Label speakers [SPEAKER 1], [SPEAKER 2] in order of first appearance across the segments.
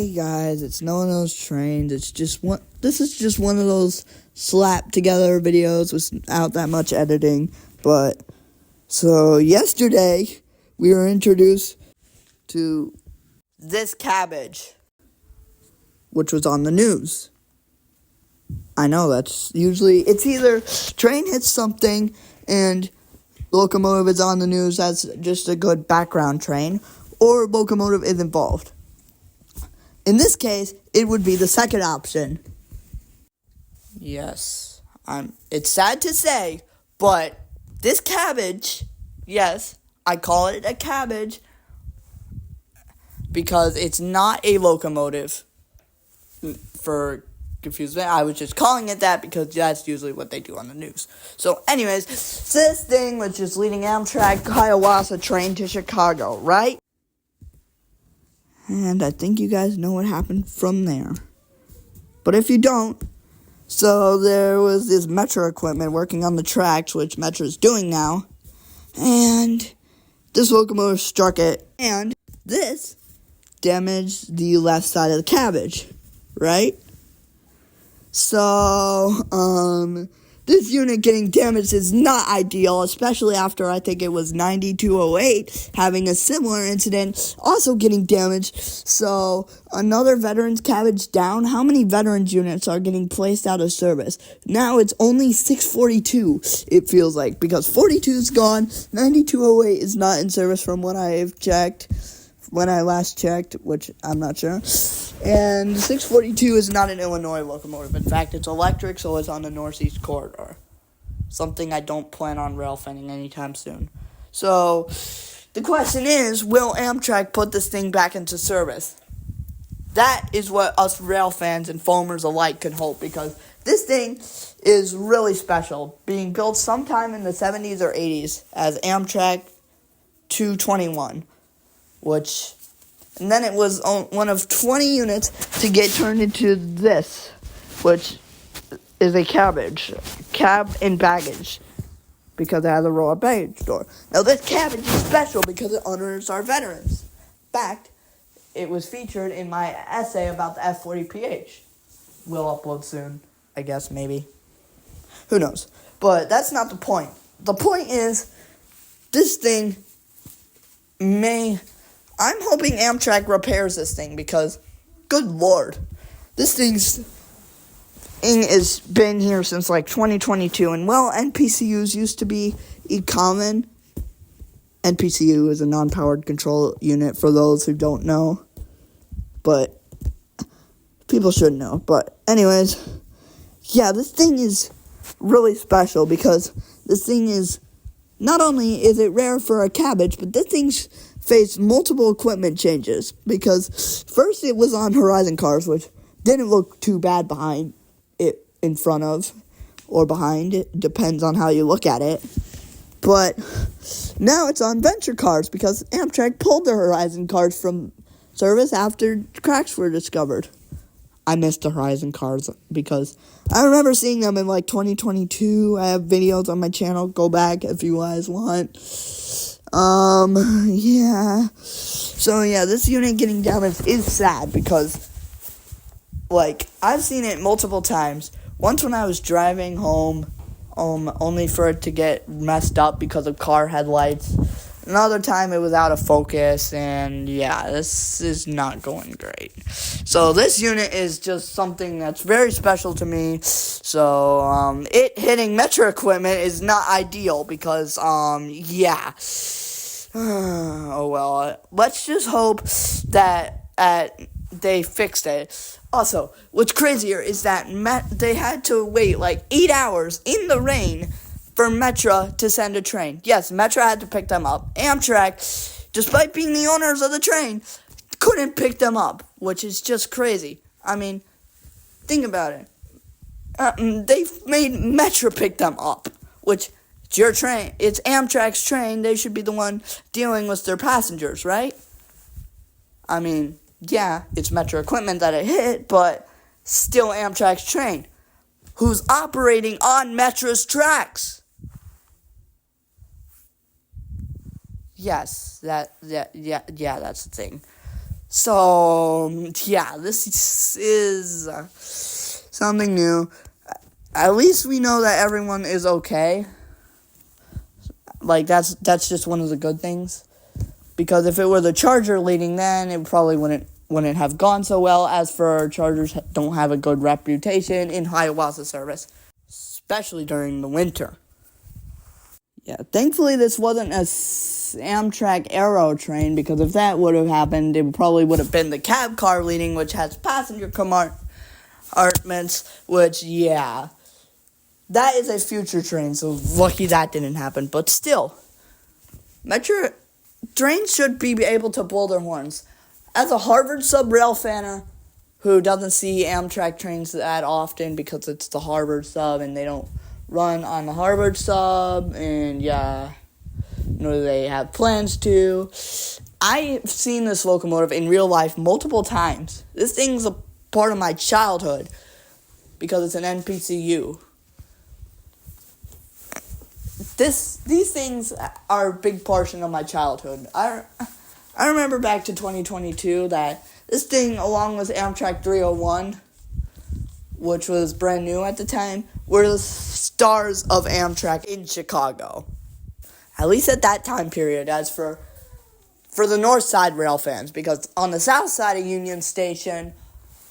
[SPEAKER 1] Hey guys, it's one of those trains. This is just one of those slapped together videos without that much editing. But so yesterday we were introduced to this cabbage, which was on the news. I know it's either train hits something and locomotive is on the news as just a good background train, or locomotive is involved. In this case, it would be the second option. Yes, it's sad to say, but this cabbage, yes, I call it a cabbage because it's not a locomotive. For confusement, I was just calling it that because that's usually what they do on the news. So anyways, this thing was just leading Amtrak Hiawatha train to Chicago, right? And I think you guys know what happened from there. But if you don't, so there was this Metra equipment working on the tracks, which Metra is doing now, and this locomotive struck it, and this damaged the left side of the cabbage, right? So, this unit getting damaged is not ideal, especially after I think it was 9208 having a similar incident, also getting damaged. So, another veterans cabbage down. How many veterans units are getting placed out of service? Now it's only 642, it feels like, because 42 is gone, 9208 is not in service from what I've checked. When I last checked, which I'm not sure. And 642 is not an Illinois locomotive. In fact, it's electric, so it's on the Northeast Corridor. Something I don't plan on rail fanning anytime soon. So, the question is, will Amtrak put this thing back into service? That is what us rail fans and foamers alike can hope, because this thing is really special. Being built sometime in the 70s or 80s as Amtrak 221. And then it was one of 20 units to get turned into this, which is a cab and baggage, because it has a roll-up baggage door. Now, this cabbage is special because it honors our veterans. In fact, it was featured in my essay about the F40PH. We'll upload soon, I guess, maybe. Who knows? But that's not the point. The point is, this thing I'm hoping Amtrak repairs this thing because, good lord, this thing has been here since like 2022. And well, NPCUs used to be common. NPCU is a non-powered control unit for those who don't know. But people should know. But anyways, yeah, this thing is really special because this thing is, not only is it rare for a cabbage, but this thing's faced multiple equipment changes, because first it was on Horizon cars, which didn't look too bad behind it, in front of or behind it, depends on how you look at it, but now it's on Venture cars because Amtrak pulled the Horizon cars from service after cracks were discovered. I missed the Horizon cars because I remember seeing them in like 2022. I have videos on my channel, go back if you guys want. Yeah. So, yeah, this unit getting damaged is sad because, like, I've seen it multiple times. Once when I was driving home, only for it to get messed up because of car headlights. Another time it was out of focus, and yeah, this is not going great. So this unit is just something that's very special to me. So, it hitting Metra equipment is not ideal because, yeah. Oh well, let's just hope that they fixed it. Also, what's crazier is that they had to wait like 8 hours in the rain for Metra to send a train. Yes, Metra had to pick them up. Amtrak, despite being the owners of the train, couldn't pick them up, which is just crazy. I mean, think about it. They made Metra pick them up, which, it's your train. It's Amtrak's train. They should be the one dealing with their passengers, right? I mean, yeah, it's Metra equipment that it hit, but still Amtrak's train, who's operating on Metra's tracks. Yes, that's the thing. So, yeah, this is something new. At least we know that everyone is okay. Like, that's just one of the good things. Because if it were the Charger leading, then it probably wouldn't have gone so well. As for Chargers don't have a good reputation in Hiawassee service, especially during the winter. Yeah, thankfully this wasn't a Amtrak Aero train, because if that would have happened, it probably would have been the cab car leading, which has passenger compartments, which, yeah, that is a future train, so lucky that didn't happen. But still, Metra trains should be able to blow their horns. As a Harvard sub-rail fanner who doesn't see Amtrak trains that often because it's the Harvard sub and they don't run on the Harvard sub, and yeah, they have plans to. I've seen this locomotive in real life multiple times. This thing's a part of my childhood because it's an NPCU. These things are a big portion of my childhood. I remember back to 2022 that this thing, along with Amtrak 301, which was brand new at the time, were the stars of Amtrak in Chicago. At least at that time period, as for the North Side rail fans, because on the South Side of Union Station,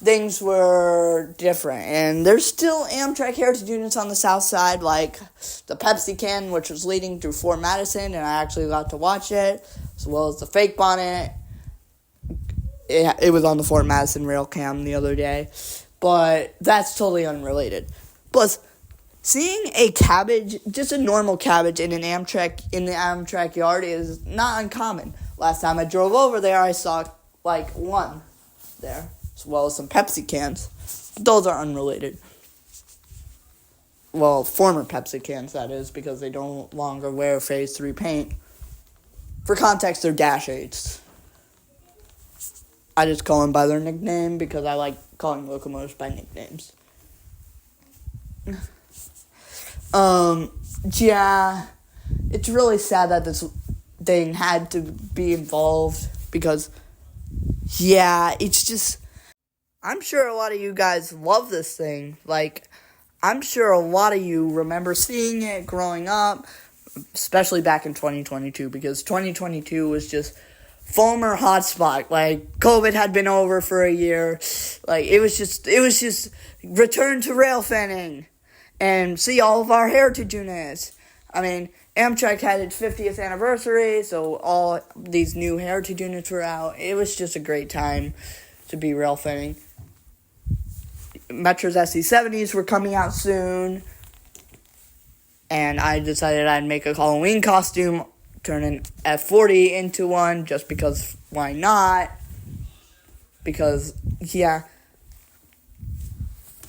[SPEAKER 1] things were different. And there's still Amtrak heritage units on the South Side, like the Pepsi can, which was leading through Fort Madison, and I actually got to watch it, as well as the fake bonnet. It was on the Fort Madison rail cam the other day, but that's totally unrelated. Plus, seeing a cabbage, just a normal cabbage in the Amtrak yard is not uncommon. Last time I drove over there, I saw like one there, as well as some Pepsi cans. Those are unrelated. Well, former Pepsi cans, that is, because they don't longer wear Phase 3 paint. For context, they're Dash 8s. I just call them by their nickname because I like calling locomotives by nicknames. Yeah, it's really sad that this thing had to be involved because, yeah, it's just, I'm sure a lot of you guys love this thing. Like, I'm sure a lot of you remember seeing it growing up, especially back in 2022, because 2022 was just former hotspot. Like, COVID had been over for a year. Like, it was just return to rail fanning and see all of our heritage units. I mean, Amtrak had its 50th anniversary, so all these new heritage units were out. It was just a great time to be rail fanning. Metra's SC70s were coming out soon, and I decided I'd make a Halloween costume, turn an F40 into one, just because why not? Because, yeah.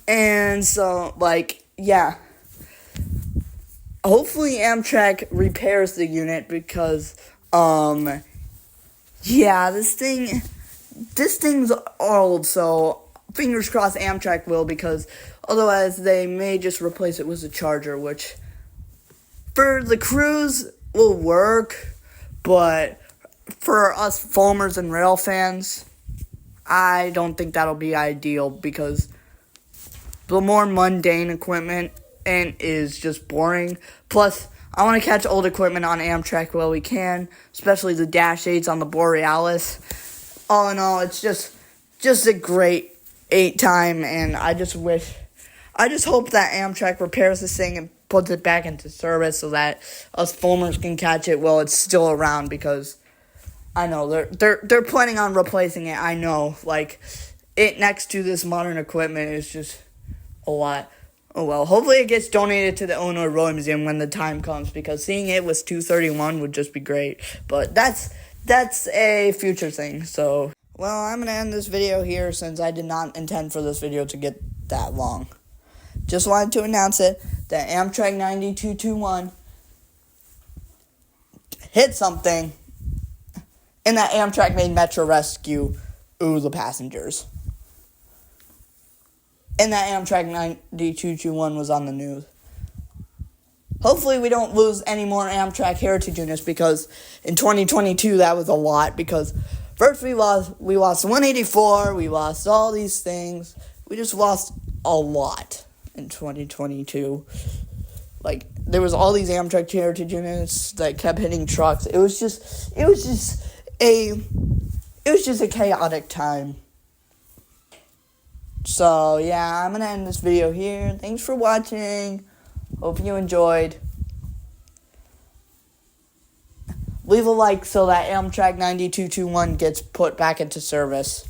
[SPEAKER 1] And so, like, yeah. Hopefully Amtrak repairs the unit because, yeah, this thing's old, so fingers crossed Amtrak will, because otherwise they may just replace it with a Charger, which for the crews will work, but for us foamers and rail fans, I don't think that'll be ideal, because the more mundane equipment is just boring. Plus, I want to catch old equipment on Amtrak while we can, especially the Dash 8s on the Borealis. All in all, it's just a great 8 time, and I just hope that Amtrak repairs this thing and puts it back into service so that us foamers can catch it while it's still around, because I know they're planning on replacing it. I know, like, it next to this modern equipment is just a lot. Oh well, hopefully it gets donated to the Illinois Railway Museum when the time comes, because seeing it with 231 would just be great. But that's a future thing, so. Well, I'm going to end this video here since I did not intend for this video to get that long. Just wanted to announce it, that Amtrak 9221 hit something, and that Amtrak made Metra rescue the passengers. And that Amtrak 9221 was on the news. Hopefully we don't lose any more Amtrak heritage units, because in 2022 that was a lot, because First, we lost 184. We lost all these things. We just lost a lot in 2022. Like, there was all these Amtrak heritage units that kept hitting trucks. It was just a chaotic time. So, yeah, I'm going to end this video here. Thanks for watching. Hope you enjoyed. Leave a like so that Amtrak 9221 gets put back into service.